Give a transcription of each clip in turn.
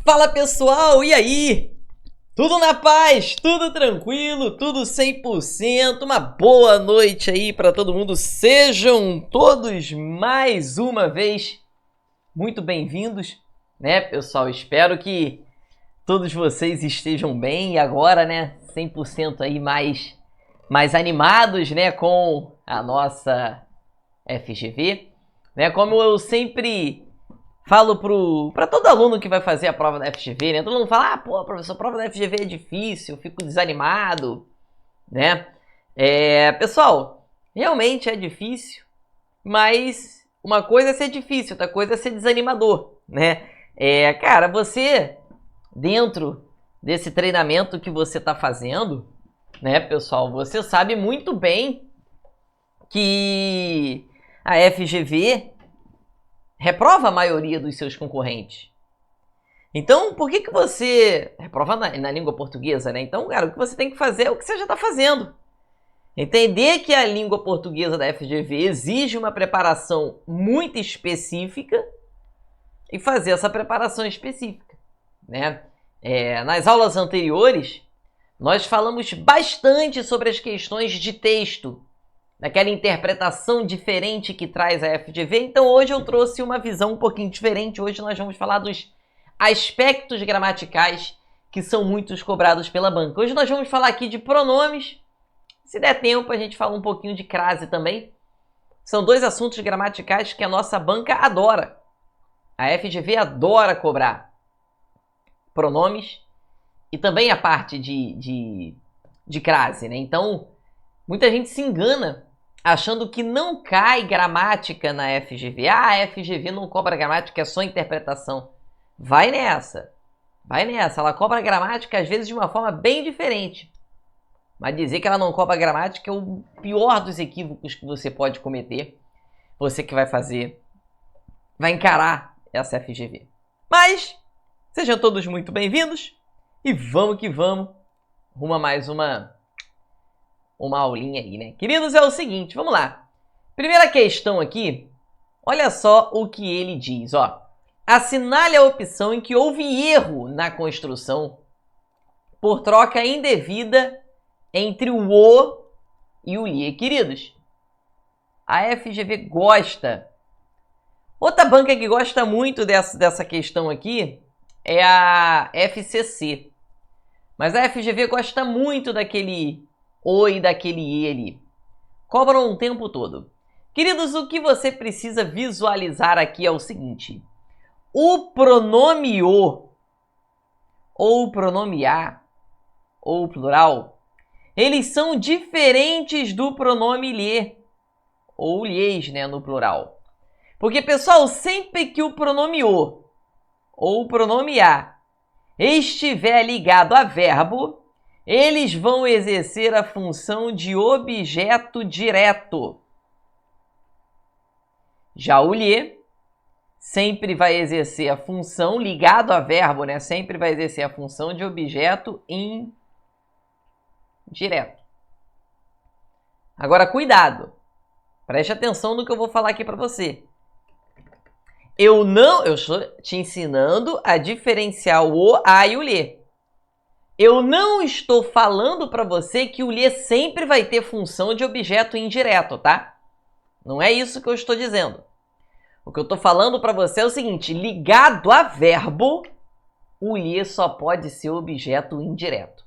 Fala pessoal, e aí? Tudo na paz, tudo tranquilo, tudo 100%, uma boa noite aí para todo mundo. Sejam todos mais uma vez muito bem-vindos, né, pessoal? Espero que todos vocês estejam bem e agora, né, 100% aí mais animados, né, com a nossa FGV, né? Como eu sempre falo para todo aluno que vai fazer a prova da FGV, né? Todo mundo fala, pô, professor, a prova da FGV é difícil, eu fico desanimado, né? Pessoal, realmente é difícil, mas uma coisa é ser difícil, outra coisa é ser desanimador, né? Cara, você, dentro desse treinamento que você está fazendo, né, pessoal, você sabe muito bem que a FGV reprova a maioria dos seus concorrentes. Então, por que você reprova na língua portuguesa, né? Então, cara, o que você tem que fazer é o que você já está fazendo. Entender que a língua portuguesa da FGV exige uma preparação muito específica e fazer essa preparação específica, né? Nas aulas anteriores, nós falamos bastante sobre as questões de texto, daquela interpretação diferente que traz a FGV. Então hoje eu trouxe uma visão um pouquinho diferente. Hoje nós vamos falar dos aspectos gramaticais que são muitos cobrados pela banca. Hoje nós vamos falar aqui de pronomes. Se der tempo, a gente fala um pouquinho de crase também. São dois assuntos gramaticais que a nossa banca adora. A FGV adora cobrar pronomes e também a parte de crase, né? Então, muita gente se engana achando que não cai gramática na FGV. A FGV não cobra gramática, é só interpretação. Vai nessa. Ela cobra gramática, às vezes, de uma forma bem diferente. Mas dizer que ela não cobra gramática é o pior dos equívocos que você pode cometer. Você que vai encarar essa FGV. Mas, sejam todos muito bem-vindos. E vamos que vamos. Rumo a mais uma aulinha aí, né? Queridos, é o seguinte, vamos lá. Primeira questão aqui, olha só o que ele diz, ó. Assinale a opção em que houve erro na construção por troca indevida entre o "o" e o "lhe". Queridos, a FGV gosta. Outra banca que gosta muito dessa questão aqui é a FCC. Mas a FGV gosta muito daquele "o" e daquele "e" ali. Cobram o tempo todo. Queridos, o que você precisa visualizar aqui é o seguinte. O pronome "o", ou o pronome "a", ou o plural, eles são diferentes do pronome "lhe", ou lhes, né, no plural. Porque, pessoal, sempre que o pronome "o" ou o pronome "a" estiver ligado a verbo, eles vão exercer a função de objeto direto. Já o "lhe" sempre vai exercer a função ligado a verbo, né? Sempre vai exercer a função de objeto indireto. Agora, cuidado. Preste atenção no que eu vou falar aqui para você. Eu estou te ensinando a diferenciar o "o", "a" e o "lhe". Eu não estou falando para você que o "lhe" sempre vai ter função de objeto indireto, tá? Não é isso que eu estou dizendo. O que eu estou falando para você é o seguinte, ligado a verbo, o "lhe" só pode ser objeto indireto.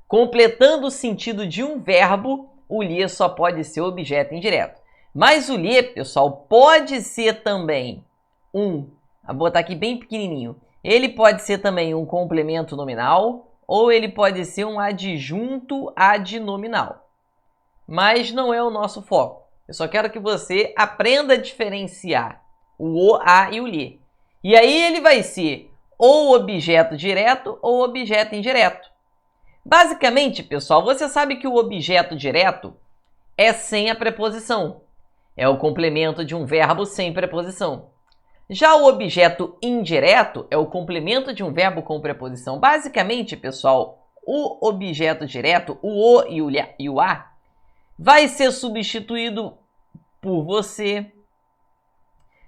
Completando o sentido de um verbo, o "lhe" só pode ser objeto indireto. Mas o "lhe", pessoal, pode ser também vou botar aqui bem pequenininho, ele pode ser também um complemento nominal, ou ele pode ser um adjunto adnominal. Mas não é o nosso foco. Eu só quero que você aprenda a diferenciar o "o", "a" e o "lhe". E aí ele vai ser ou objeto direto ou objeto indireto. Basicamente, pessoal, você sabe que o objeto direto é sem a preposição. É o complemento de um verbo sem preposição. Já o objeto indireto é o complemento de um verbo com preposição. Basicamente, pessoal, o objeto direto, o "o" e o "a", vai ser substituído por você,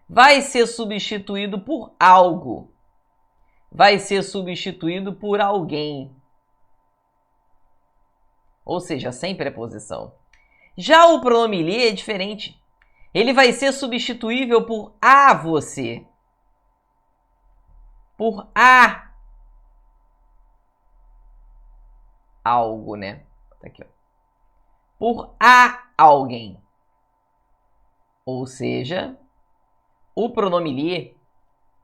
vai ser substituído por algo. vai ser substituído por alguém. Ou seja, sem preposição. Já o pronome lhe é diferente. Ele vai ser substituível por a você. Por a algo, né? Tá aqui, ó. Por a alguém. Ou seja, o pronome lhe,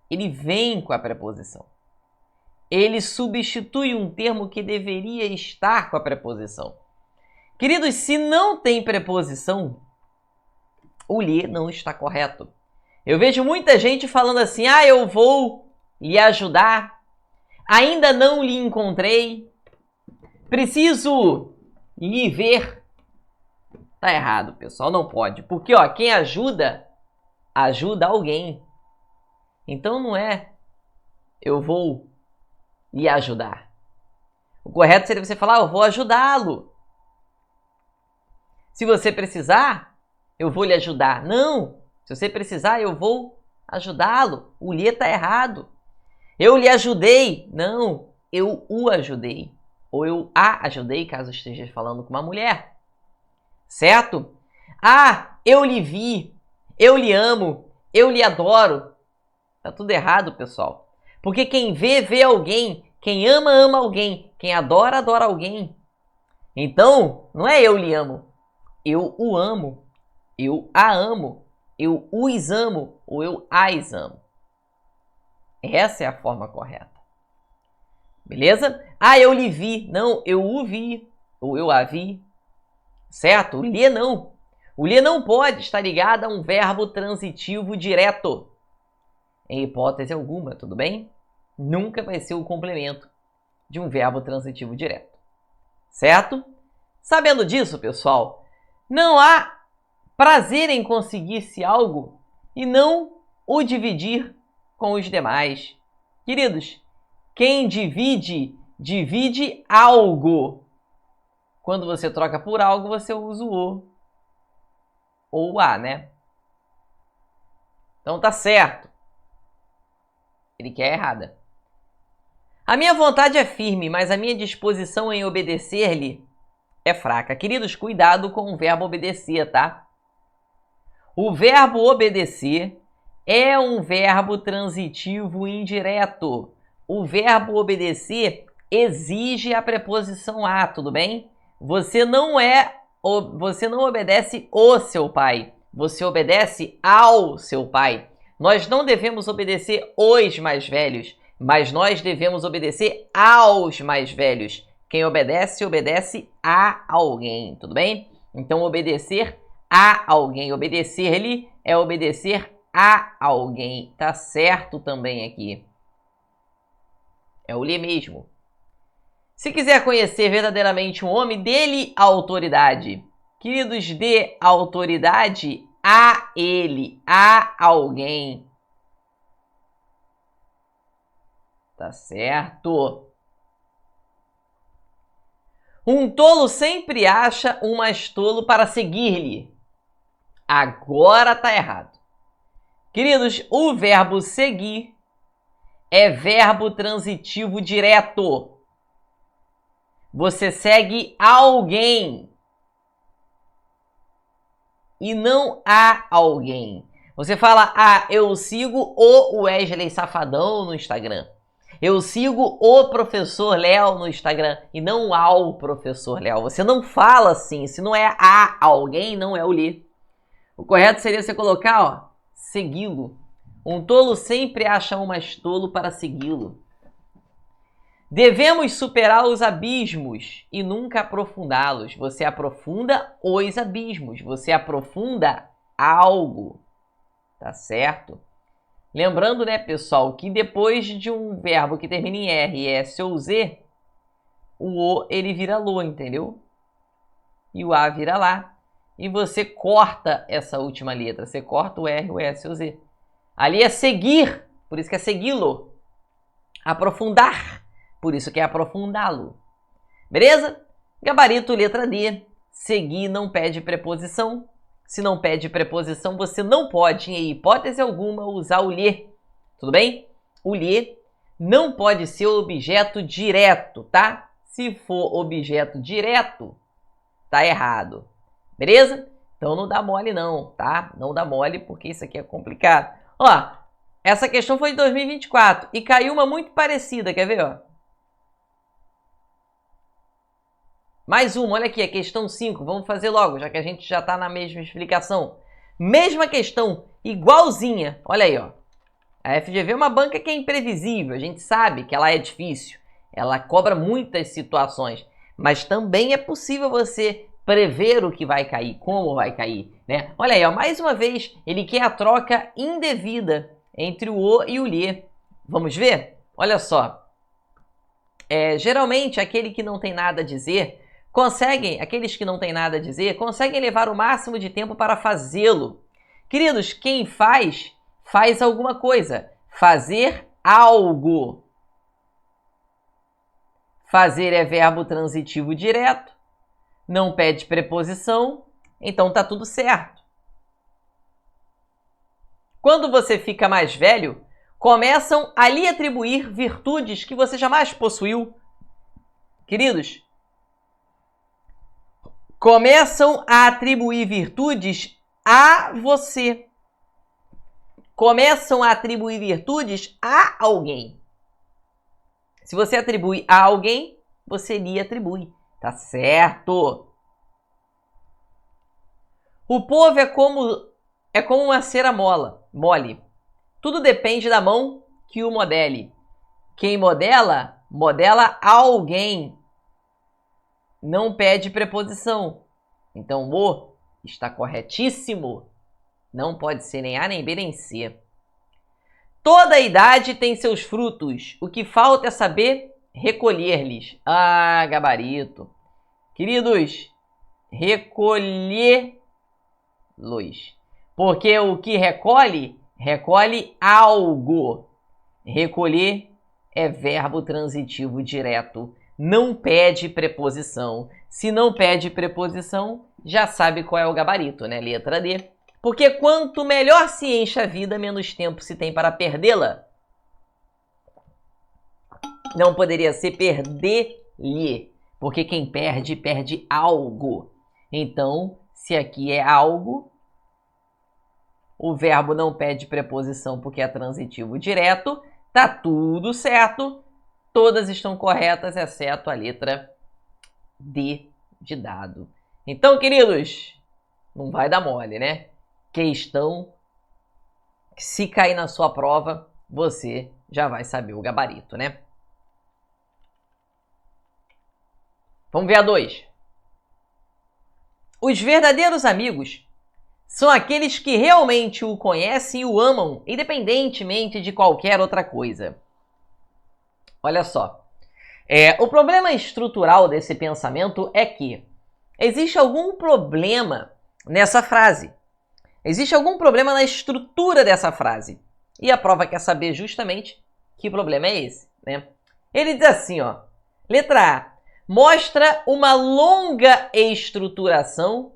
ele vem com a preposição. Ele substitui um termo que deveria estar com a preposição. Queridos, se não tem preposição, o lhe não está correto. Eu vejo muita gente falando assim, eu vou lhe ajudar, ainda não lhe encontrei, preciso lhe ver. Tá errado, pessoal, não pode. Porque, quem ajuda, ajuda alguém. Então não é eu vou lhe ajudar. O correto seria você falar, eu vou ajudá-lo. Se você precisar, eu vou lhe ajudar. Não, se você precisar, eu vou ajudá-lo. O lhe está errado. Eu lhe ajudei. Não, eu o ajudei. Ou eu a ajudei, caso esteja falando com uma mulher. Certo? Eu lhe vi. Eu lhe amo. Eu lhe adoro. Tá tudo errado, pessoal. Porque quem vê, vê alguém. Quem ama, ama alguém. Quem adora, adora alguém. Então, não é eu lhe amo. Eu o amo. Eu a amo. Eu os amo. Ou eu as amo. Essa é a forma correta. Beleza? Eu lhe vi. Não, eu o vi. Ou eu a vi. Certo? O lhe não. O lhe não pode estar ligado a um verbo transitivo direto. Em hipótese alguma, tudo bem? Nunca vai ser o complemento de um verbo transitivo direto. Certo? Sabendo disso, pessoal, não há prazer em conseguir-se algo e não o dividir com os demais. Queridos, quem divide, divide algo. Quando você troca por algo, você usa o ou a, né? Então tá certo. Ele quer errada. A minha vontade é firme, mas a minha disposição em obedecer-lhe é fraca. Queridos, cuidado com o verbo obedecer, tá? O verbo obedecer é um verbo transitivo indireto. O verbo obedecer exige a preposição a, tudo bem? Você não obedece o seu pai. Você obedece ao seu pai. Nós não devemos obedecer os mais velhos, mas nós devemos obedecer aos mais velhos. Quem obedece, obedece a alguém, tudo bem? Então, obedecer a alguém. Obedecer-lhe é obedecer a alguém. Tá certo também aqui. É o lhe mesmo. Se quiser conhecer verdadeiramente um homem, dê-lhe autoridade. Queridos, dê autoridade a ele, a alguém. Tá certo? Um tolo sempre acha um mais tolo para seguir-lhe. Agora tá errado. Queridos, o verbo seguir é verbo transitivo direto. Você segue alguém e não a alguém. Você fala, eu sigo o Wesley Safadão no Instagram. Eu sigo o professor Léo no Instagram e não ao professor Léo. Você não fala assim. Se não é a alguém, não é o lhe. O correto seria você colocar, segui-lo. Um tolo sempre acha um mais tolo para segui-lo. Devemos superar os abismos e nunca aprofundá-los. Você aprofunda os abismos. Você aprofunda algo. Tá certo? Lembrando, né, pessoal, que depois de um verbo que termina em R, S ou Z, o ele vira lo, entendeu? E o A vira lá. E você corta essa última letra. Você corta o R, o S ou o Z. Ali é seguir, por isso que é segui-lo. Aprofundar, por isso que é aprofundá-lo. Beleza? Gabarito, letra D. Seguir não pede preposição. Se não pede preposição, você não pode, em hipótese alguma, usar o lhe. Tudo bem? O lhe não pode ser objeto direto, tá? Se for objeto direto, tá errado. Beleza? Então não dá mole não, tá? Não dá mole porque isso aqui é complicado. Ó, essa questão foi de 2024 e caiu uma muito parecida, quer ver, ó? Mais uma, olha aqui, a questão 5. Vamos fazer logo, já que a gente já tá na mesma explicação. Mesma questão, igualzinha. Olha aí, ó. A FGV é uma banca que é imprevisível, a gente sabe que ela é difícil, ela cobra muitas situações, mas também é possível você prever o que vai cair, como vai cair, né? Olha aí, ó, mais uma vez, ele quer a troca indevida entre o O e o Lhe. Vamos ver? Olha só. Geralmente, aquele que não tem nada a dizer, aqueles que não têm nada a dizer, conseguem levar o máximo de tempo para fazê-lo. Queridos, quem faz alguma coisa. Fazer algo. Fazer é verbo transitivo direto. Não pede preposição. Então tá tudo certo. Quando você fica mais velho, começam a lhe atribuir virtudes que você jamais possuiu. Queridos, começam a atribuir virtudes a você. Começam a atribuir virtudes a alguém. Se você atribui a alguém, você lhe atribui. Tá certo? O povo é como uma cera mole. Tudo depende da mão que o modele. Quem modela, modela alguém. Não pede preposição. Então, o está corretíssimo. Não pode ser nem A, nem B, nem C. Toda idade tem seus frutos. O que falta é saber recolher-lhes. Ah, gabarito. Queridos, recolher-los. Porque o que recolhe algo. Recolher é verbo transitivo direto. Não pede preposição. Se não pede preposição, já sabe qual é o gabarito, né? Letra D. Porque quanto melhor se enche a vida, menos tempo se tem para perdê-la. Não poderia ser perder-lhe, porque quem perde, perde algo. Então, se aqui é algo, o verbo não pede preposição porque é transitivo direto, tá tudo certo, todas estão corretas, exceto a letra D de dado. Então, queridos, não vai dar mole, né? Questão que se cair na sua prova, você já vai saber o gabarito, né? Vamos ver a 2. Os verdadeiros amigos são aqueles que realmente o conhecem e o amam, independentemente de qualquer outra coisa. Olha só. O problema estrutural desse pensamento é que existe algum problema nessa frase. Existe algum problema na estrutura dessa frase. E a prova quer saber justamente que problema é esse, né? Ele diz assim, ó. Letra A. Mostra uma longa estruturação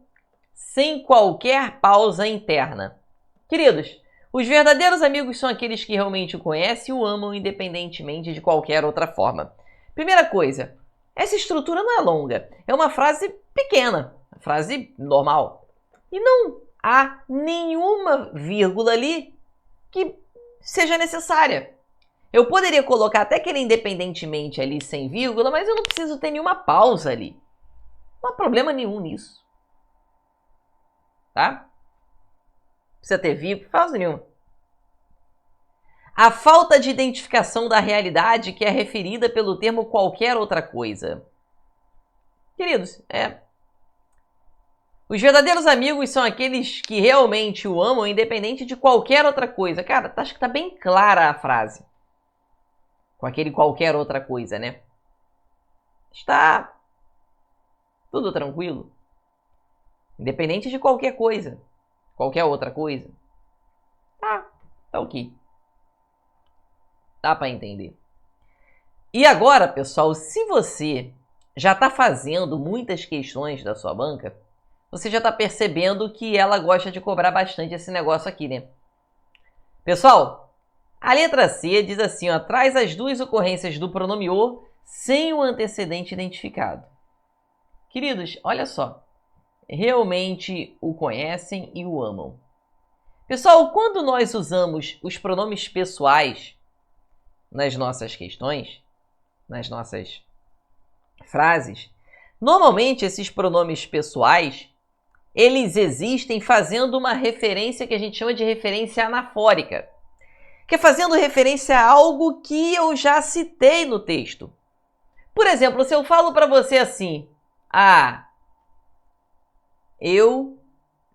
sem qualquer pausa interna. Queridos, os verdadeiros amigos são aqueles que realmente o conhecem e o amam independentemente de qualquer outra forma. Primeira coisa, essa estrutura não é longa. É uma frase pequena, uma frase normal. E não há nenhuma vírgula ali que seja necessária. Eu poderia colocar até que ele independentemente ali sem vírgula, mas eu não preciso ter nenhuma pausa ali. Não há problema nenhum nisso. Tá? Não precisa ter vírgula, pausa nenhuma. A falta de identificação da realidade que é referida pelo termo qualquer outra coisa. Queridos, os verdadeiros amigos são aqueles que realmente o amam, independente de qualquer outra coisa. Cara, acho que tá bem clara a frase. Com aquele qualquer outra coisa, né? Está tudo tranquilo. Independente de qualquer coisa. Qualquer outra coisa. Tá ok. Dá para entender. E agora, pessoal, se você já está fazendo muitas questões da sua banca, você já está percebendo que ela gosta de cobrar bastante esse negócio aqui, né? Pessoal, A letra C diz assim, ó, traz as duas ocorrências do pronome o sem o antecedente identificado. Queridos, olha só. Realmente o conhecem e o amam. Pessoal, quando nós usamos os pronomes pessoais nas nossas questões, nas nossas frases, normalmente esses pronomes pessoais, eles existem fazendo uma referência que a gente chama de referência anafórica, que é fazendo referência a algo que eu já citei no texto. Por exemplo, se eu falo para você assim, eu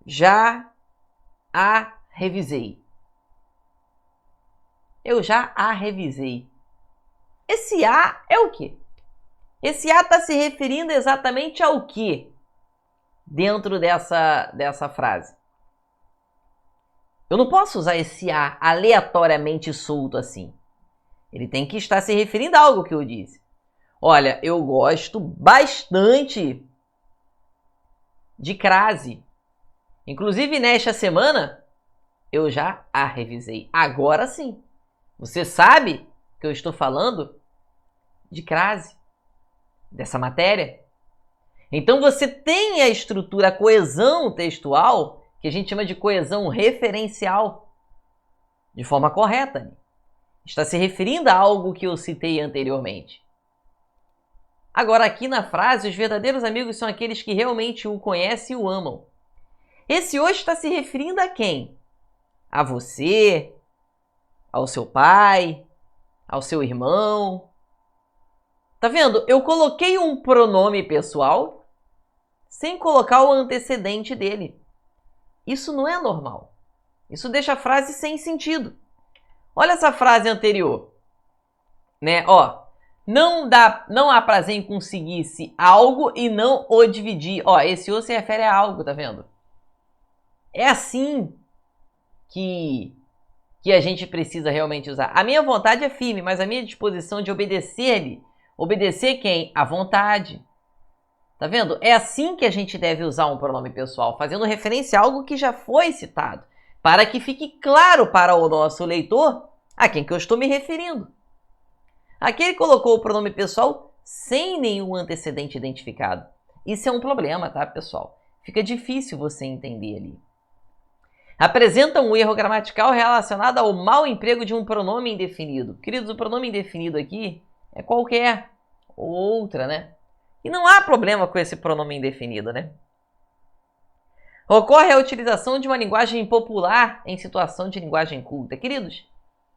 já a revisei. Eu já a revisei. Esse a é o quê? Esse a está se referindo exatamente ao quê dentro dessa frase? Eu não posso usar esse a aleatoriamente solto assim. Ele tem que estar se referindo a algo que eu disse. Olha, eu gosto bastante de crase. Inclusive, nesta semana, eu já a revisei. Agora sim. Você sabe que eu estou falando de crase, dessa matéria? Então, você tem a estrutura, a coesão textual, que a gente chama de coesão referencial, de forma correta. Está se referindo a algo que eu citei anteriormente. Agora, aqui na frase, os verdadeiros amigos são aqueles que realmente o conhecem e o amam. Esse hoje está se referindo a quem? A você, ao seu pai, ao seu irmão. Tá vendo? Eu coloquei um pronome pessoal sem colocar o antecedente dele. Isso não é normal. Isso deixa a frase sem sentido. Olha essa frase anterior. Né? Ó, não há prazer em conseguir-se algo e não o dividir. Ó, esse o se refere a algo, tá vendo? É assim que a gente precisa realmente usar. A minha vontade é firme, mas a minha disposição de obedecer-lhe. Obedecer quem? A vontade. Tá vendo? É assim que a gente deve usar um pronome pessoal, fazendo referência a algo que já foi citado, para que fique claro para o nosso leitor a quem que eu estou me referindo. Aqui ele colocou o pronome pessoal sem nenhum antecedente identificado. Isso é um problema, tá, pessoal? Fica difícil você entender ali. Apresenta um erro gramatical relacionado ao mau emprego de um pronome indefinido. Queridos, o pronome indefinido aqui é qualquer ou outra, né? E não há problema com esse pronome indefinido, né? Ocorre a utilização de uma linguagem popular em situação de linguagem culta. Queridos,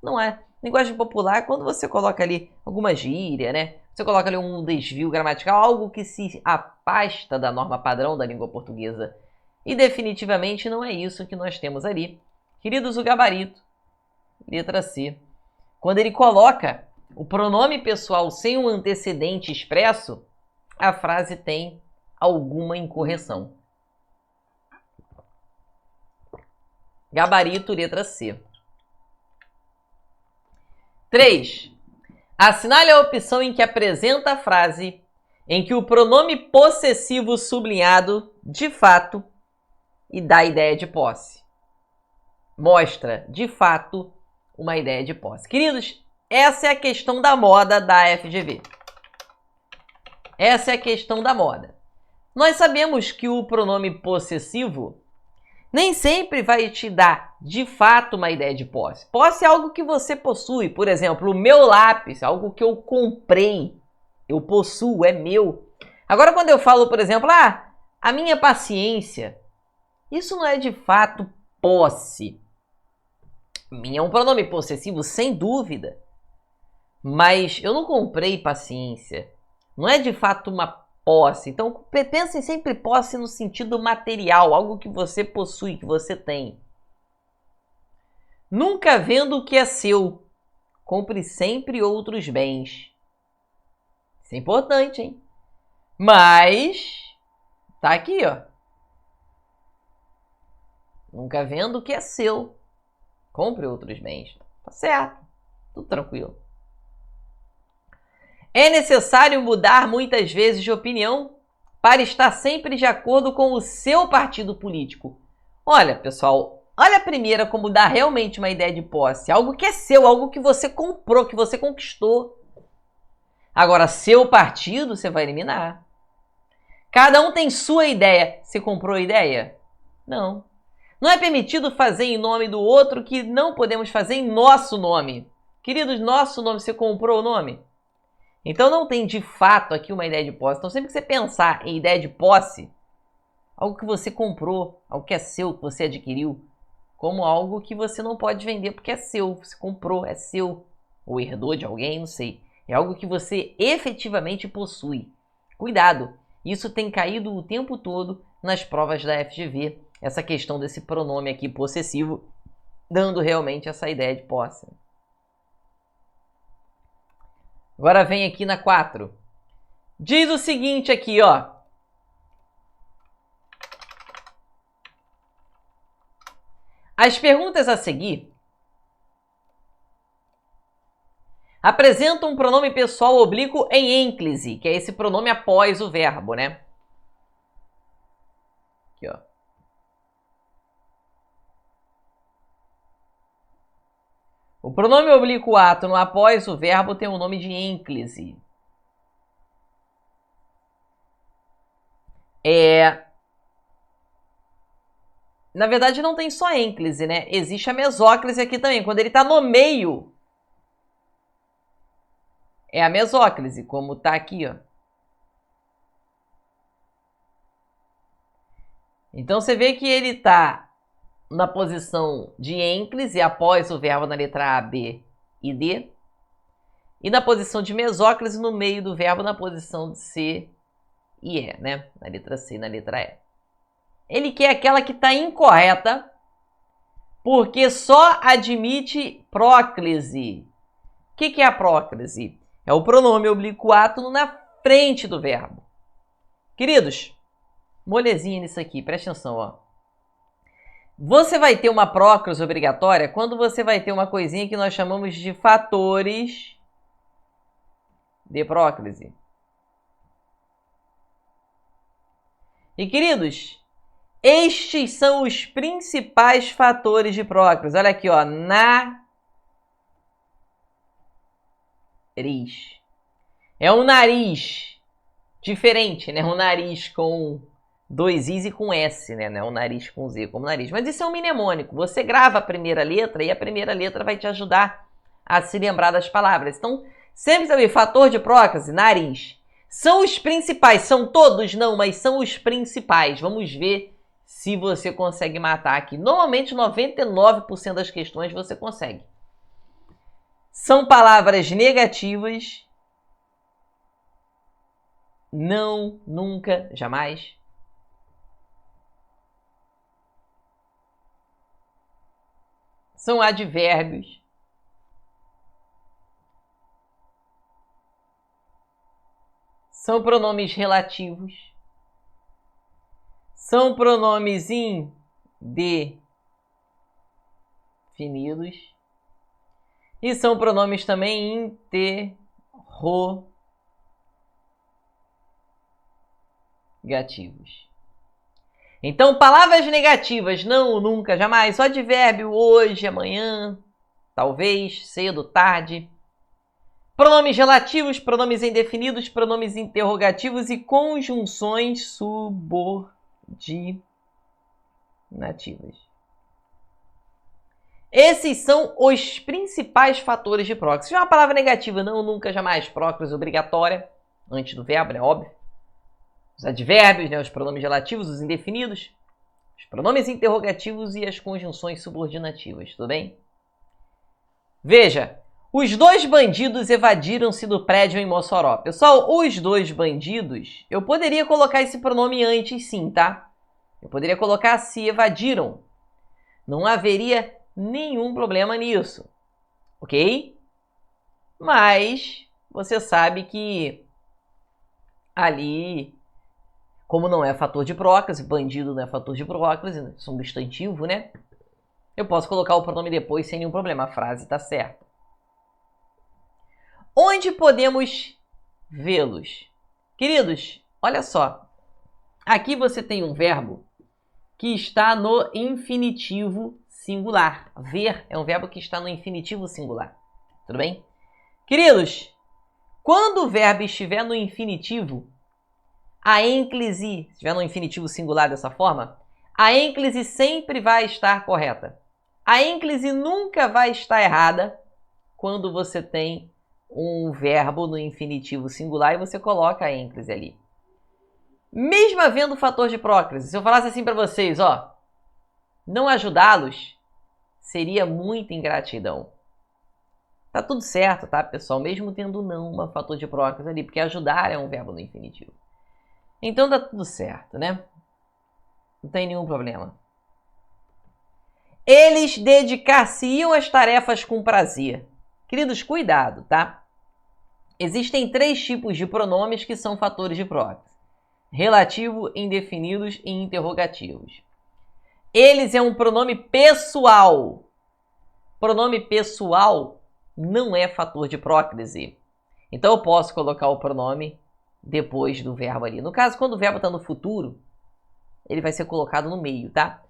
não é. Linguagem popular é quando você coloca ali alguma gíria, né? Você coloca ali um desvio gramatical, algo que se afasta da norma padrão da língua portuguesa. E definitivamente não é isso que nós temos ali. Queridos, o gabarito, letra C, quando ele coloca o pronome pessoal sem um antecedente expresso, a frase tem alguma incorreção. Gabarito, letra C. 3. Assinale a opção em que apresenta a frase em que o pronome possessivo sublinhado, de fato, e dá ideia de posse. Mostra, de fato, uma ideia de posse. Queridos, essa é a questão da moda da FGV. Essa é a questão da moda. Nós sabemos que o pronome possessivo nem sempre vai te dar, de fato, uma ideia de posse. Posse é algo que você possui. Por exemplo, o meu lápis, algo que eu comprei. Eu possuo, é meu. Agora, quando eu falo, por exemplo, a minha paciência, isso não é de fato posse. Minha é um pronome possessivo, sem dúvida. Mas eu não comprei paciência. Não é de fato uma posse. Então, pensem sempre posse no sentido material, algo que você possui, que você tem. Nunca vendo o que é seu, compre sempre outros bens. Isso é importante, hein? Mas, tá aqui, ó. Nunca vendo o que é seu, compre outros bens. Tá certo, tudo tranquilo. É necessário mudar muitas vezes de opinião para estar sempre de acordo com o seu partido político. Olha, pessoal, olha a primeira como dá realmente uma ideia de posse. Algo que é seu, algo que você comprou, que você conquistou. Agora, seu partido, você vai eliminar. Cada um tem sua ideia. Você comprou a ideia? Não. Não é permitido fazer em nome do outro que não podemos fazer em nosso nome. Queridos, nosso nome, você comprou o nome? Então não tem de fato aqui uma ideia de posse. Então sempre que você pensar em ideia de posse, algo que você comprou, algo que é seu, que você adquiriu, como algo que você não pode vender porque é seu, você comprou, é seu, ou herdou de alguém, não sei. É algo que você efetivamente possui. Cuidado, isso tem caído o tempo todo nas provas da FGV, essa questão desse pronome aqui possessivo, dando realmente essa ideia de posse. Agora vem aqui na 4. Diz o seguinte aqui, ó. As perguntas a seguir apresentam um pronome pessoal oblíquo em ênclise, que é esse pronome após o verbo, né? Aqui, ó. O pronome oblíquo átono após o verbo tem o nome de ênclise. Na verdade, não tem só ênclise, né? Existe a mesóclise aqui também. Quando ele está no meio, é a mesóclise, como está aqui, ó. Então, você vê que ele está na posição de ênclise, após o verbo na letra A, B e D. E na posição de mesóclise, no meio do verbo, na posição de C e E, né? Na letra C e na letra E. Ele quer aquela que está incorreta, porque só admite próclise. O que é a próclise? É o pronome oblíquo átono na frente do verbo. Queridos, molezinha nisso aqui, presta atenção, ó. Você vai ter uma próclise obrigatória quando você vai ter uma coisinha que nós chamamos de fatores de próclise. E, queridos, estes são os principais fatores de próclise. Olha aqui, ó, nariz. É um nariz diferente, né? Um nariz com 2 Is e com S, né? Não é um nariz com Z, como nariz. Mas isso é um mnemônico. Você grava a primeira letra e a primeira letra vai te ajudar a se lembrar das palavras. Então, sempre saber, fator de próclise, nariz. São os principais. São todos? Não, mas são os principais. Vamos ver se você consegue matar aqui. Normalmente, 99% das questões você consegue. São palavras negativas. Não, nunca, jamais. São advérbios. São pronomes relativos. São pronomes indefinidos. E são pronomes também interrogativos. Então, palavras negativas, não, nunca, jamais. Só advérbio, hoje, amanhã, talvez, cedo, tarde. Pronomes relativos, pronomes indefinidos, pronomes interrogativos e conjunções subordinativas. Esses são os principais fatores de próclise. Se é uma palavra negativa, não, nunca, jamais, próclise obrigatória, antes do verbo, é óbvio. Os advérbios, né, os pronomes relativos, os indefinidos, os pronomes interrogativos e as conjunções subordinativas, tudo bem? Veja, os 2 bandidos evadiram-se do prédio em Mossoró. Pessoal, os 2 bandidos, eu poderia colocar esse pronome antes sim, tá? Eu poderia colocar se evadiram. Não haveria nenhum problema nisso, ok? Mas você sabe que ali, como não é fator de próclise, bandido não é fator de próclise, é substantivo, né? Eu posso colocar o pronome depois sem nenhum problema, a frase está certa. Onde podemos vê-los? Queridos, olha só. Aqui você tem um verbo que está no infinitivo singular. Ver é um verbo que está no infinitivo singular. Tudo bem? Queridos, quando o verbo estiver no infinitivo, a ênclise, se estiver no infinitivo singular dessa forma, a ênclise sempre vai estar correta. A ênclise nunca vai estar errada quando você tem um verbo no infinitivo singular e você coloca a ênclise ali. Mesmo havendo o fator de próclise, se eu falasse assim para vocês, ó, não ajudá-los seria muita ingratidão. Tá tudo certo, tá, pessoal? Mesmo tendo não um fator de próclise ali, porque ajudar é um verbo no infinitivo. Então tá tudo certo, né? Não tem nenhum problema. Eles dedicar-se-iam às tarefas com prazer. Queridos, cuidado, tá? Existem 3 tipos de pronomes que são fatores de próclise: relativo, indefinidos e interrogativos. Eles é um pronome pessoal. Pronome pessoal não é fator de próclise. Então eu posso colocar o pronome depois do verbo ali. No caso, quando o verbo está no futuro, ele vai ser colocado no meio, tá?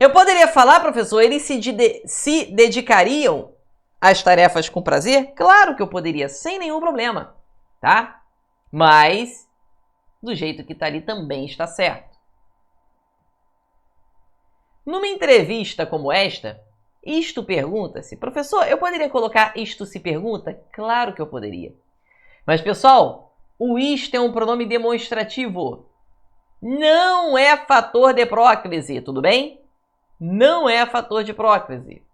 Eu poderia falar, professor, eles se dedicariam às tarefas com prazer? Claro que eu poderia, sem nenhum problema, tá? Mas, do jeito que está ali, também está certo. Numa entrevista como esta, isto pergunta-se. Professor, eu poderia colocar isto se pergunta? Claro que eu poderia. Mas, pessoal, o isto é um pronome demonstrativo. Não é fator de próclise, tudo bem? Não é fator de próclise.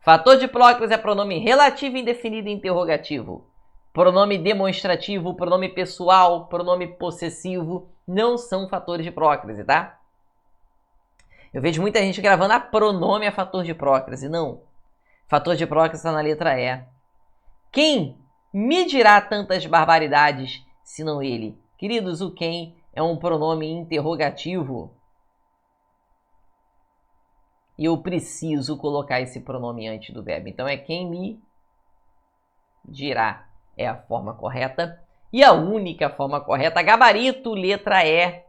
Fator de próclise é pronome relativo, indefinido e interrogativo. Pronome demonstrativo, pronome pessoal, pronome possessivo não são fatores de próclise, tá? Eu vejo muita gente gravando pronome é fator de próclise. Não. Fator de próclise está na letra E. Quem me dirá tantas barbaridades, senão ele? Queridos, o quem é um pronome interrogativo. E eu preciso colocar esse pronome antes do verbo. Então é quem me dirá. É a forma correta. E a única forma correta, gabarito, letra E.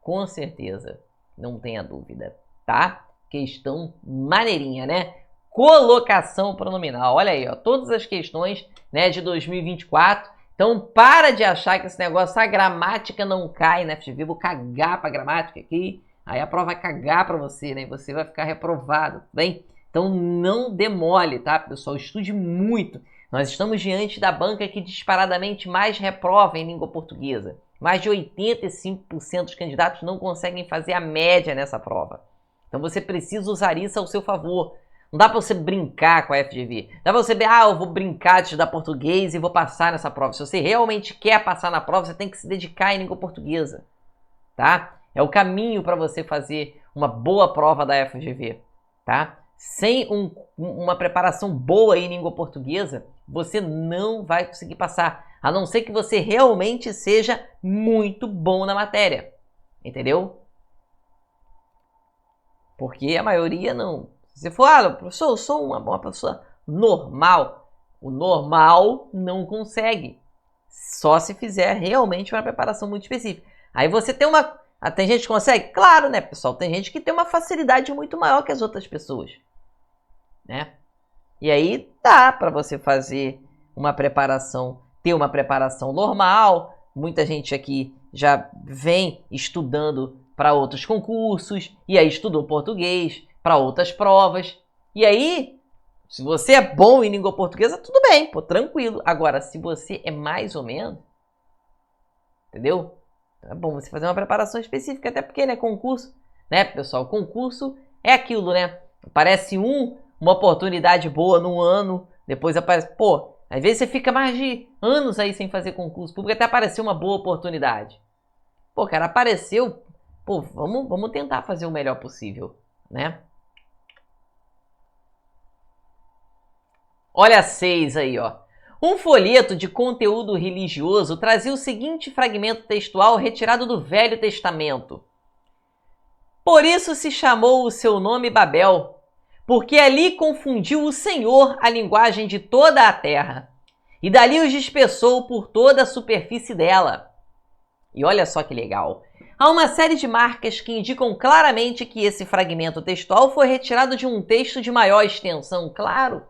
Com certeza. Não tenha dúvida, tá? Questão maneirinha, né? Colocação pronominal. Olha aí, ó, todas as questões, né, de 2024. Então, para de achar que esse negócio, a gramática não cai, né, FGV? Vou cagar pra gramática aqui. Aí a prova vai cagar para você, né? E você vai ficar reprovado, tá bem? Então não demole, tá, pessoal? Estude muito. Nós estamos diante da banca que disparadamente mais reprova em língua portuguesa. Mais de 85% dos candidatos não conseguem fazer a média nessa prova. Então você precisa usar isso ao seu favor. Não dá para você brincar com a FGV. Dá para você ver, eu vou brincar de estudar português e vou passar nessa prova. Se você realmente quer passar na prova, você tem que se dedicar em língua portuguesa, tá? É o caminho para você fazer uma boa prova da FGV, tá? Sem uma preparação boa em língua portuguesa, você não vai conseguir passar. A não ser que você realmente seja muito bom na matéria. Entendeu? Porque a maioria não. Se você for, professor, eu sou uma pessoa normal. O normal não consegue. Só se fizer realmente uma preparação muito específica. Aí você tem uma... tem gente que consegue? Claro, né, pessoal? Tem gente que tem uma facilidade muito maior que as outras pessoas, né? E aí dá para você fazer uma preparação, ter uma preparação normal. Muita gente aqui já vem estudando para outros concursos, e aí estudou português para outras provas. E aí, se você é bom em língua portuguesa, tudo bem, pô, tranquilo. Agora, se você é mais ou menos, entendeu? É bom você fazer uma preparação específica, até porque, né, concurso, né, pessoal, concurso é aquilo, né? Aparece uma oportunidade boa num ano, depois aparece, pô, às vezes você fica mais de anos aí sem fazer concurso público até aparecer uma boa oportunidade. Pô, cara, apareceu, pô, vamos tentar fazer o melhor possível, né? Olha a 6 aí, ó. Um folheto de conteúdo religioso trazia o seguinte fragmento textual retirado do Velho Testamento. Por isso se chamou o seu nome Babel, porque ali confundiu o Senhor a linguagem de toda a terra, e dali os dispersou por toda a superfície dela. E olha só que legal. Há uma série de marcas que indicam claramente que esse fragmento textual foi retirado de um texto de maior extensão, claro.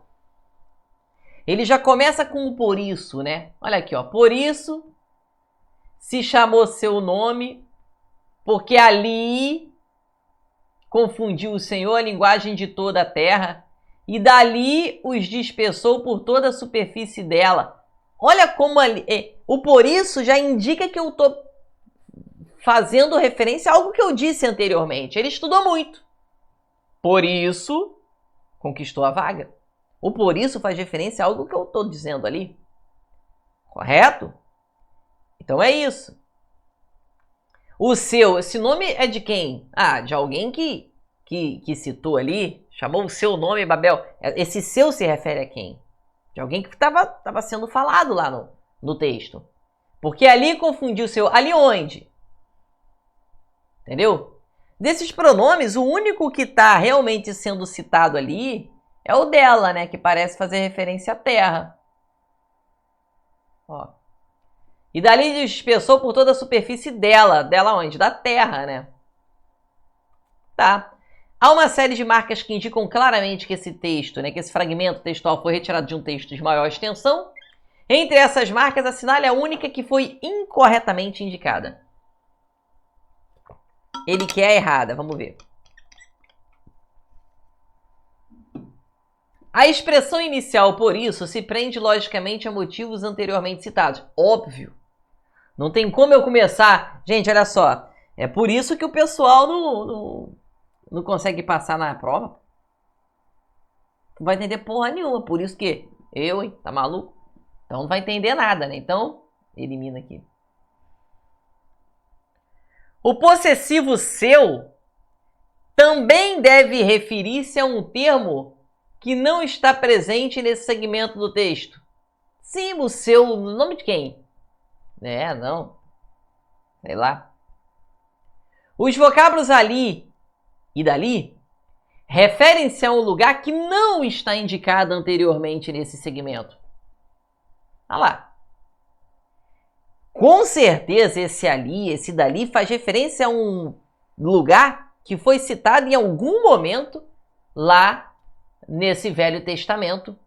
Ele já começa com o por isso, né? Olha aqui, ó. Por isso se chamou seu nome, porque ali confundiu o Senhor a linguagem de toda a terra, e dali os dispersou por toda a superfície dela. Olha como ali, o por isso já indica que eu estou fazendo referência a algo que eu disse anteriormente. Ele estudou muito. Por isso, conquistou a vaga. O por isso faz referência a algo que eu estou dizendo ali. Correto? Então é isso. O seu, esse nome é de quem? Ah, de alguém que citou ali, chamou o seu nome, Babel. Esse seu se refere a quem? De alguém que estava sendo falado lá no texto. Porque ali confundiu o seu... Ali onde? Entendeu? Desses pronomes, o único que está realmente sendo citado ali é o dela, né? Que parece fazer referência à terra. Ó. E dali dispersou por toda a superfície dela. Dela onde? Da terra, né? Tá. Há uma série de marcas que indicam claramente que esse texto, né, que esse fragmento textual foi retirado de um texto de maior extensão. Entre essas marcas, assinale a única que foi incorretamente indicada. Ele quer a errada, vamos ver. A expressão inicial, por isso, se prende logicamente a motivos anteriormente citados. Óbvio. Não tem como eu começar... Gente, olha só. É por isso que o pessoal não consegue passar na prova. Não vai entender porra nenhuma. Por isso que eu, hein? Tá maluco? Então não vai entender nada, né? Então, elimina aqui. O possessivo seu também deve referir-se a um termo que não está presente nesse segmento do texto. Sim, o seu... No nome de quem? Não. Sei lá. Os vocábulos ali e dali referem-se a um lugar que não está indicado anteriormente nesse segmento. Olha lá. Com certeza esse ali, esse dali faz referência a um lugar que foi citado em algum momento lá nesse Velho Testamento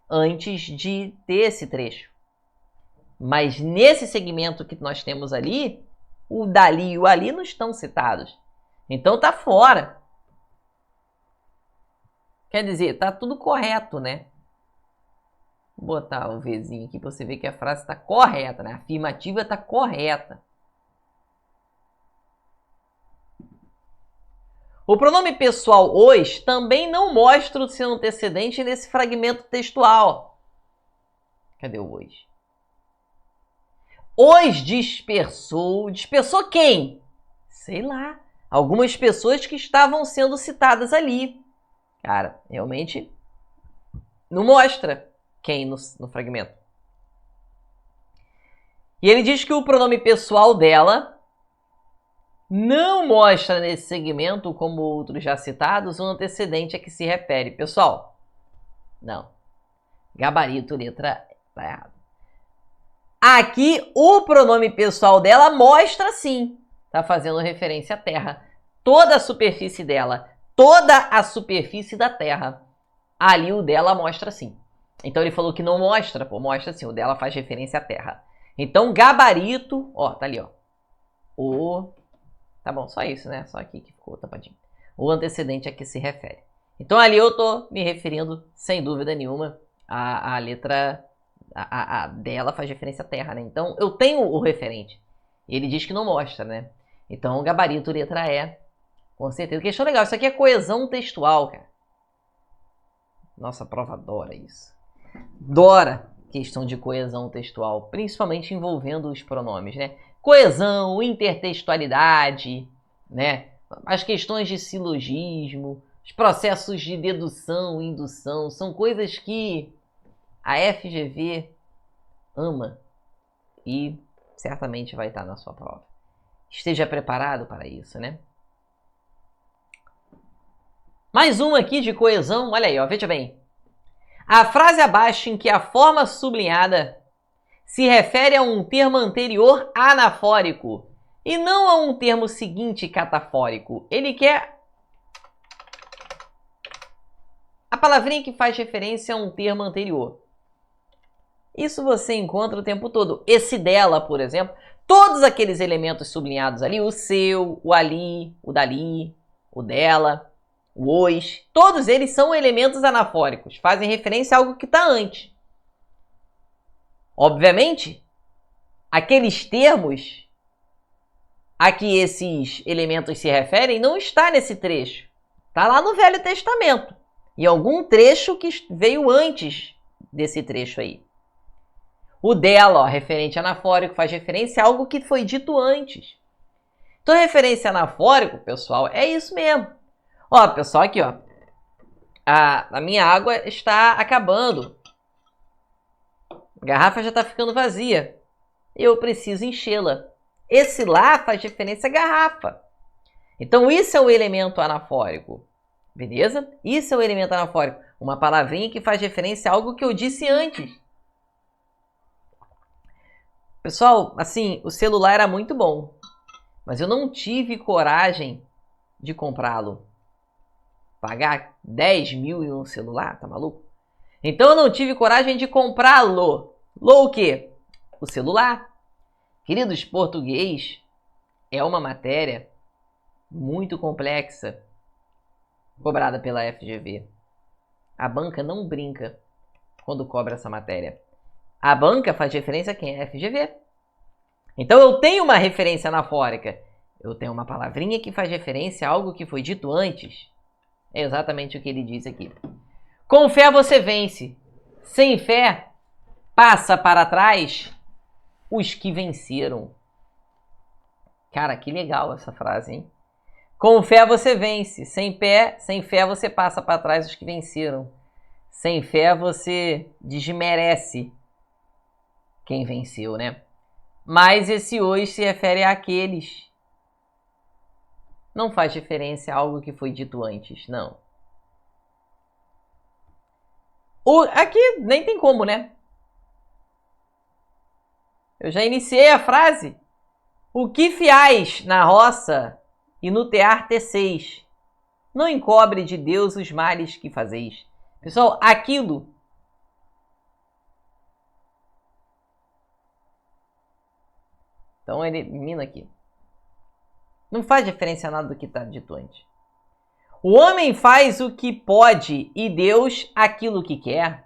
antes de ter esse trecho. Mas nesse segmento que nós temos ali, o dali e o ali não estão citados. Então tá fora. Quer dizer, tá tudo correto, né? Vou botar o Vzinho aqui para você ver que a frase está correta, né? A afirmativa está correta. O pronome pessoal os também não mostra o seu antecedente nesse fragmento textual. Cadê o os? Os dispersou. Dispersou quem? Sei lá. Algumas pessoas que estavam sendo citadas ali. Cara, realmente não mostra quem no fragmento. E ele diz que o pronome pessoal dela não mostra nesse segmento, como outros já citados, o antecedente a que se refere. Pessoal, não. Gabarito, letra tá errado. Aqui, o pronome pessoal dela mostra sim. Tá fazendo referência à terra. Toda a superfície dela. Toda a superfície da terra. Ali o dela mostra sim. Então ele falou que não mostra. Pô, mostra sim. O dela faz referência à terra. Então, gabarito... Ó, tá ali, ó. O... Tá bom, só isso, né? Só aqui que ficou tapadinho. O antecedente a que se refere. Então ali eu tô me referindo, sem dúvida nenhuma, à letra... A dela faz referência à terra, né? Então, eu tenho o referente. E ele diz que não mostra, né? Então, gabarito, letra E, com certeza. Questão legal. Isso aqui é coesão textual, cara. Nossa, a prova adora isso. Adora questão de coesão textual, principalmente envolvendo os pronomes, né? Coesão, intertextualidade, né? As questões de silogismo, os processos de dedução e indução, são coisas que a FGV ama e certamente vai estar na sua prova. Esteja preparado para isso, né? Mais uma aqui de coesão, olha aí, ó, veja bem. A frase abaixo em que a forma sublinhada se refere a um termo anterior anafórico e não a um termo seguinte catafórico. Ele quer a palavrinha que faz referência a um termo anterior. Isso você encontra o tempo todo. Esse dela, por exemplo, todos aqueles elementos sublinhados ali, o seu, o ali, o dali, o dela, o os, todos eles são elementos anafóricos, fazem referência a algo que está antes. Obviamente, aqueles termos a que esses elementos se referem não está nesse trecho. Está lá no Velho Testamento. Em algum trecho que veio antes desse trecho aí. O dela, ó, referente anafórico, faz referência a algo que foi dito antes. Então, referência anafórico, pessoal, é isso mesmo. Ó, pessoal, aqui, ó. A minha água está acabando. A garrafa já está ficando vazia. Eu preciso enchê-la. Esse lá faz referência à garrafa. Então, isso é um elemento anafórico. Beleza? Isso é um elemento anafórico. Uma palavrinha que faz referência a algo que eu disse antes. Pessoal, assim, o celular era muito bom. Mas eu não tive coragem de comprá-lo. Pagar 10 mil em um celular? Tá maluco? Então eu não tive coragem de comprá-lo. O quê? O celular. Queridos, português é uma matéria muito complexa, cobrada pela FGV. A banca não brinca quando cobra essa matéria. A banca faz referência a quem? A FGV. Então eu tenho uma referência anafórica. Eu tenho uma palavrinha que faz referência a algo que foi dito antes. É exatamente o que ele diz aqui. Com fé você vence. Sem fé, passa para trás os que venceram. Cara, que legal essa frase, hein? Com fé você vence. Sem fé você passa para trás os que venceram. Sem fé você desmerece quem venceu, né? Mas esse hoje se refere àqueles. Não faz referência a algo que foi dito antes, não. Aqui nem tem como, né? Eu já iniciei a frase. O que fiais na roça e no tear teceis? Não encobre de Deus os males que fazeis. Pessoal, aquilo... Então ele elimina aqui. Não faz referência a nada do que está dito antes. O homem faz o que pode e Deus aquilo que quer.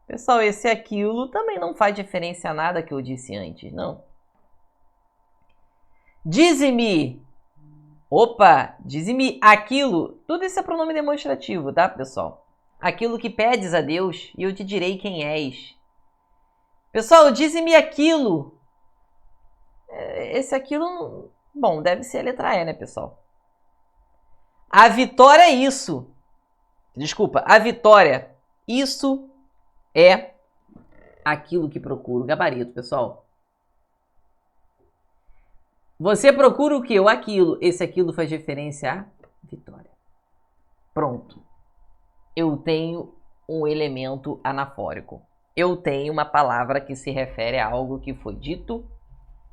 Pessoal, esse aquilo também não faz referência a nada que eu disse antes, não. Dize-me. Opa, dize-me aquilo. Tudo isso é pronome demonstrativo, tá, pessoal? Aquilo que pedes a Deus e eu te direi quem és. Pessoal, dize-me aquilo. Esse aquilo, bom, deve ser a letra E, né, pessoal? A vitória é isso. Desculpa, a vitória. Isso é aquilo que procura o gabarito, pessoal. Você procura o que? O aquilo. Esse aquilo faz referência à vitória. Pronto. Eu tenho um elemento anafórico. Eu tenho uma palavra que se refere a algo que foi dito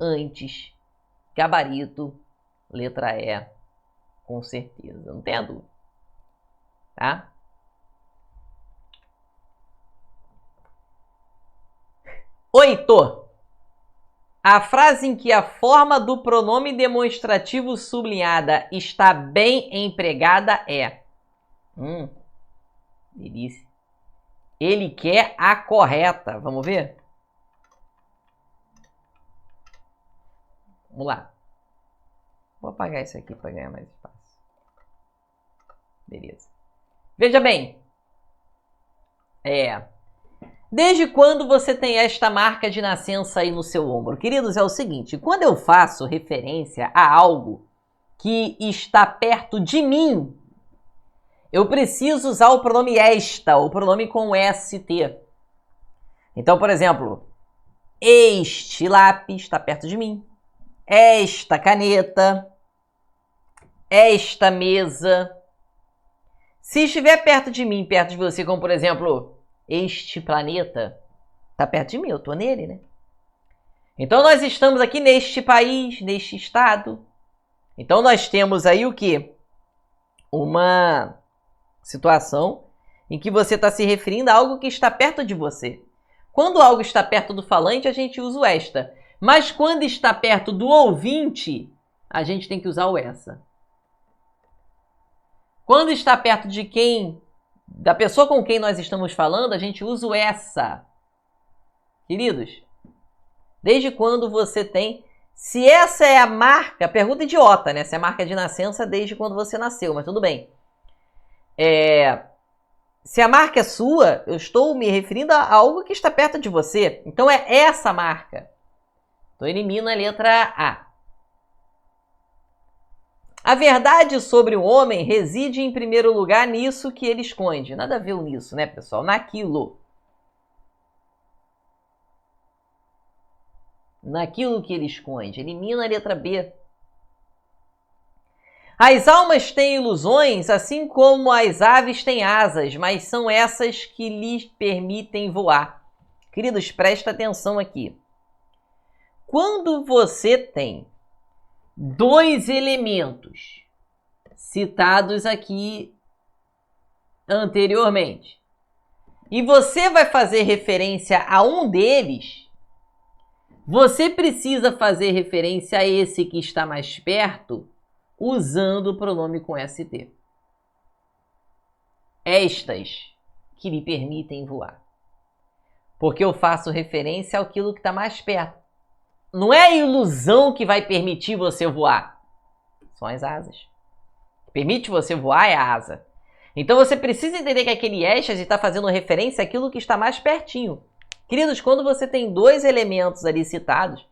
antes. Gabarito, letra E, com certeza. Não tenha dúvida. Tá? Oito. A frase em que a forma do pronome demonstrativo sublinhada está bem empregada é... delícia. Ele quer a correta. Vamos ver? Vamos lá. Vou apagar isso aqui para ganhar mais espaço. Beleza. Veja bem. Desde quando você tem esta marca de nascença aí no seu ombro? Queridos, é o seguinte. Quando eu faço referência a algo que está perto de mim, eu preciso usar o pronome esta, o pronome com ST. Então, por exemplo, este lápis está perto de mim. Esta caneta. Esta mesa. Se estiver perto de mim, perto de você, como por exemplo, este planeta, está perto de mim, eu estou nele, né? Então, nós estamos aqui neste país, neste estado. Então, nós temos aí o quê? Uma situação em que você está se referindo a algo que está perto de você. Quando algo está perto do falante, a gente usa o esta. Mas quando está perto do ouvinte, a gente tem que usar o essa. Quando está perto de quem, da pessoa com quem nós estamos falando, a gente usa o essa. Queridos, desde quando você tem... Se essa é a marca... Pergunta idiota, né? Se é a marca de nascença desde quando você nasceu, mas tudo bem. Se a marca é sua, eu estou me referindo a algo que está perto de você. Então é essa marca. Então elimina a letra A. A verdade sobre o homem reside em primeiro lugar nisso que ele esconde. Nada a ver com nisso, né, pessoal? Naquilo. Naquilo que ele esconde. Elimina a letra B. As almas têm ilusões, assim como as aves têm asas, mas são essas que lhes permitem voar. Queridos, presta atenção aqui. Quando você tem dois elementos citados aqui anteriormente, e você vai fazer referência a um deles, você precisa fazer referência a esse que está mais perto, usando o pronome com ST. Estas que lhe permitem voar. Porque eu faço referência àquilo que está mais perto. Não é a ilusão que vai permitir você voar. São as asas. O que permite você voar é a asa. Então você precisa entender que aquele êxtase está fazendo referência àquilo que está mais pertinho. Queridos, quando você tem dois elementos ali citados,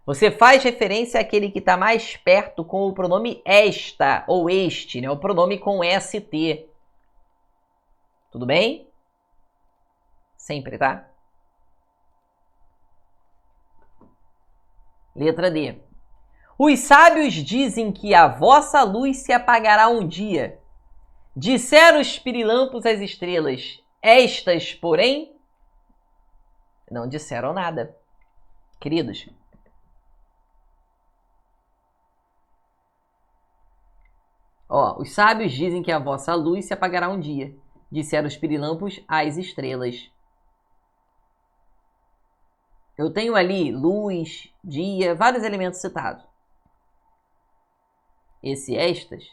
você faz referência àquele que está mais perto com o pronome esta ou este, né? O pronome com ST. Tudo bem? Sempre, tá? Letra D. Os sábios dizem que a vossa luz se apagará um dia. Disseram os pirilampos às estrelas. Estas, porém, não disseram nada. Queridos, os sábios dizem que a vossa luz se apagará um dia. Disseram os pirilampos às estrelas. Eu tenho ali luz, dia, vários elementos citados. Esse estas,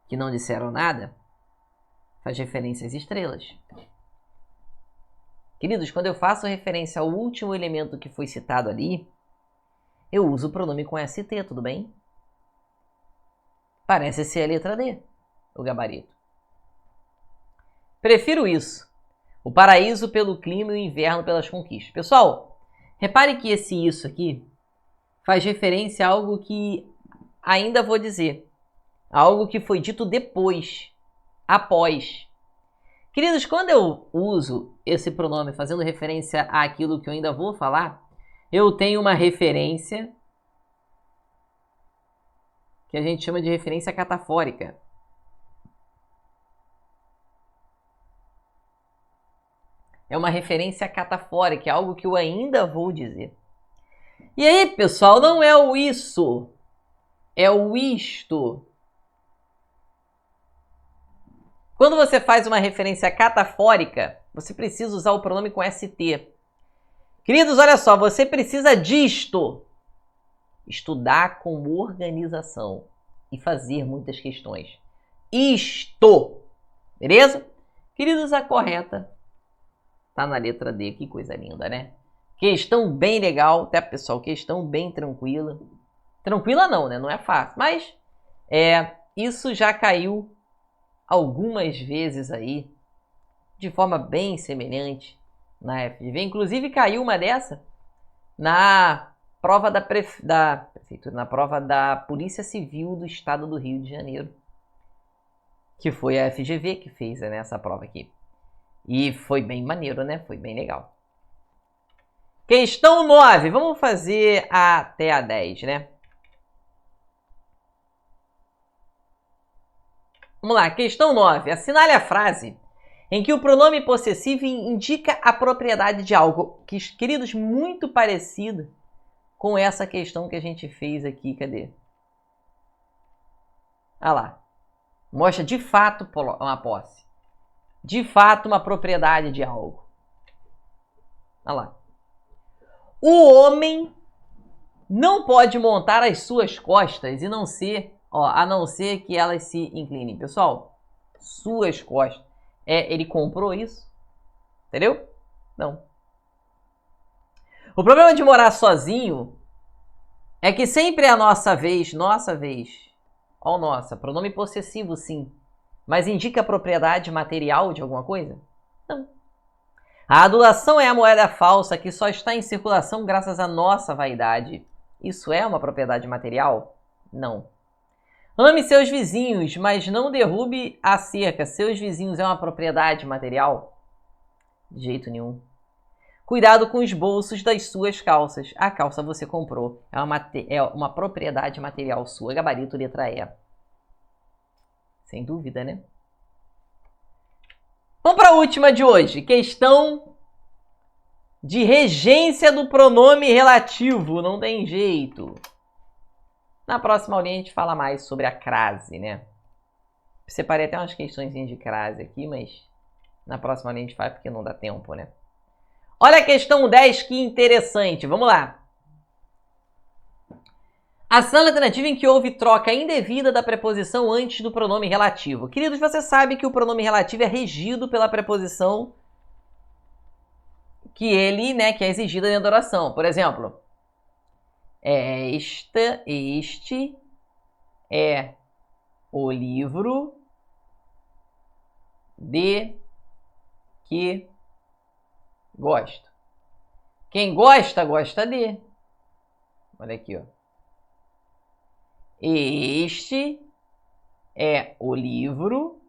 que não disseram nada, faz referência às estrelas. Queridos, quando eu faço referência ao último elemento que foi citado ali, eu uso o pronome com ST, tudo bem? Parece ser a letra D, o gabarito. Prefiro isso. O paraíso pelo clima e o inverno pelas conquistas. Pessoal, repare que esse isso aqui faz referência a algo que ainda vou dizer. Algo que foi dito depois, após. Queridos, quando eu uso esse pronome fazendo referência àquilo que eu ainda vou falar, eu tenho uma referência que a gente chama de referência catafórica. É uma referência catafórica, é algo que eu ainda vou dizer. E aí, pessoal, não é o isso, é o isto. Quando você faz uma referência catafórica, você precisa usar o pronome com ST. Queridos, olha só, você precisa disto. Estudar com organização e fazer muitas questões. Isto. Beleza? Queridos, a correta tá na letra D. Que coisa linda, né? Questão bem legal, tá, pessoal? Questão bem tranquila. Tranquila não, né? Não é fácil. Mas isso já caiu algumas vezes aí, de forma bem semelhante na FGV. Inclusive caiu uma dessa na prova da prefeitura, na prova da Polícia Civil do Estado do Rio de Janeiro, que foi a FGV que fez, né, essa prova aqui. E foi bem maneiro, né? Foi bem legal. Questão 9. Vamos fazer até a 10, né? Vamos lá, questão 9. Assinale a frase em que o pronome possessivo indica a propriedade de algo. Queridos, muito parecido com essa questão que a gente fez aqui. Cadê? Ah lá. Mostra de fato uma posse. De fato uma propriedade de algo. Olha lá. O homem não pode montar as suas costas e não ser, a não ser que elas se inclinem. Pessoal, suas costas. Ele comprou isso? Entendeu? Não. O problema de morar sozinho é que sempre é a nossa vez. Ó, nossa, pronome possessivo, sim. Mas indica propriedade material de alguma coisa? Não. A adulação é a moeda falsa que só está em circulação graças à nossa vaidade. Isso é uma propriedade material? Não. Ame seus vizinhos, mas não derrube a cerca. Seus vizinhos é uma propriedade material? De jeito nenhum. Cuidado com os bolsos das suas calças. A calça você comprou. É uma propriedade material sua. Gabarito, letra E. Sem dúvida, né? Vamos para a última de hoje. Questão de regência do pronome relativo. Não tem jeito. Na próxima aulinha a gente fala mais sobre a crase, né? Separei até umas questões de crase aqui, mas na próxima aulinha a gente faz porque não dá tempo, né? Olha a questão 10, que interessante. Vamos lá. Ação alternativa em que houve troca indevida da preposição antes do pronome relativo. Queridos, você sabe que o pronome relativo é regido pela preposição que é exigida dentro da oração. Por exemplo, este é o livro de que gosto. Quem gosta, gosta de. Olha aqui, ó. Este é o livro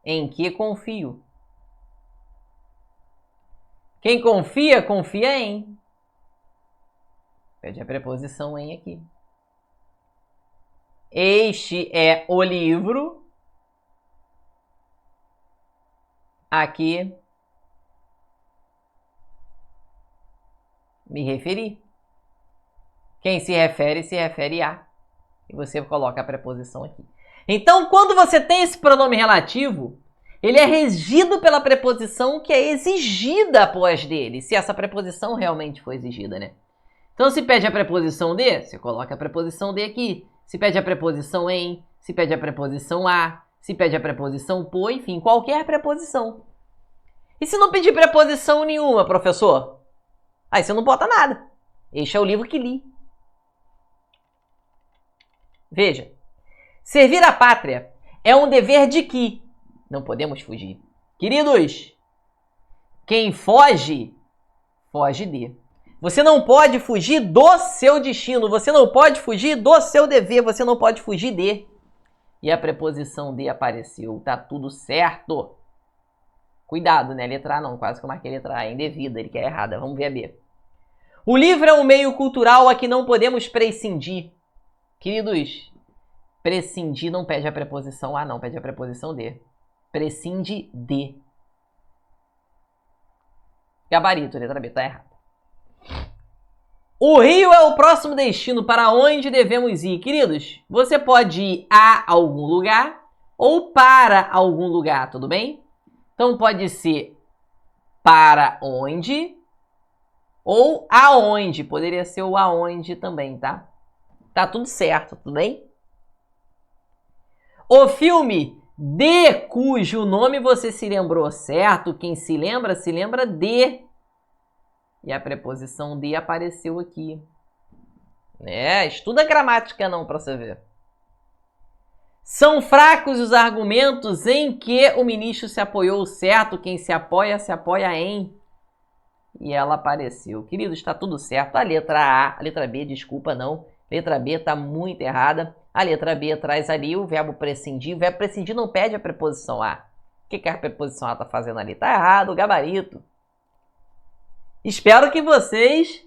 em que confio. Quem confia, confia em. Pede a preposição em aqui. Este é o livro a que me referi. Quem se refere a. E você coloca a preposição aqui. Então, quando você tem esse pronome relativo, ele é regido pela preposição que é exigida após dele, se essa preposição realmente for exigida, né? Então, se pede a preposição de, você coloca a preposição de aqui. Se pede a preposição em, se pede a preposição a, se pede a preposição por, enfim, qualquer preposição. E se não pedir preposição nenhuma, professor? Aí você não bota nada. Este é o livro que li. Veja. Servir a pátria é um dever de que não podemos fugir. Queridos, quem foge, foge de. Você não pode fugir do seu destino. Você não pode fugir do seu dever. Você não pode fugir de. E a preposição de apareceu. Tá tudo certo. Cuidado, né? Letra A não. Quase que eu marquei letra A. É indevida. Ele quer errada. Vamos ver a B. O livro é um meio cultural a que não podemos prescindir. Queridos, prescindir não pede a preposição a, não. Pede a preposição de. Prescinde de. Gabarito. Letra B. Tá errada. O Rio é o próximo destino para onde devemos ir. Queridos, você pode ir a algum lugar ou para algum lugar, tudo bem? Então pode ser para onde ou aonde. Poderia ser o aonde também, tá? Tá tudo certo, tudo bem? O filme de cujo nome você se lembrou, certo? Quem se lembra de. E a preposição de apareceu aqui. Estuda gramática não para você ver. São fracos os argumentos em que o ministro se apoiou, certo? Quem se apoia em. E ela apareceu. Queridos, está tudo certo. A letra B, desculpa, não. Letra B está muito errada. A letra B traz ali o verbo prescindir. O verbo prescindir não pede a preposição a. O que a preposição a está fazendo ali? Está errado, o gabarito. Espero que vocês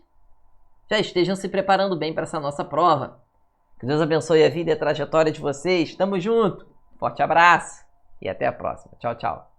já estejam se preparando bem para essa nossa prova. Que Deus abençoe a vida e a trajetória de vocês. Tamo junto. Forte abraço e até a próxima. Tchau, tchau.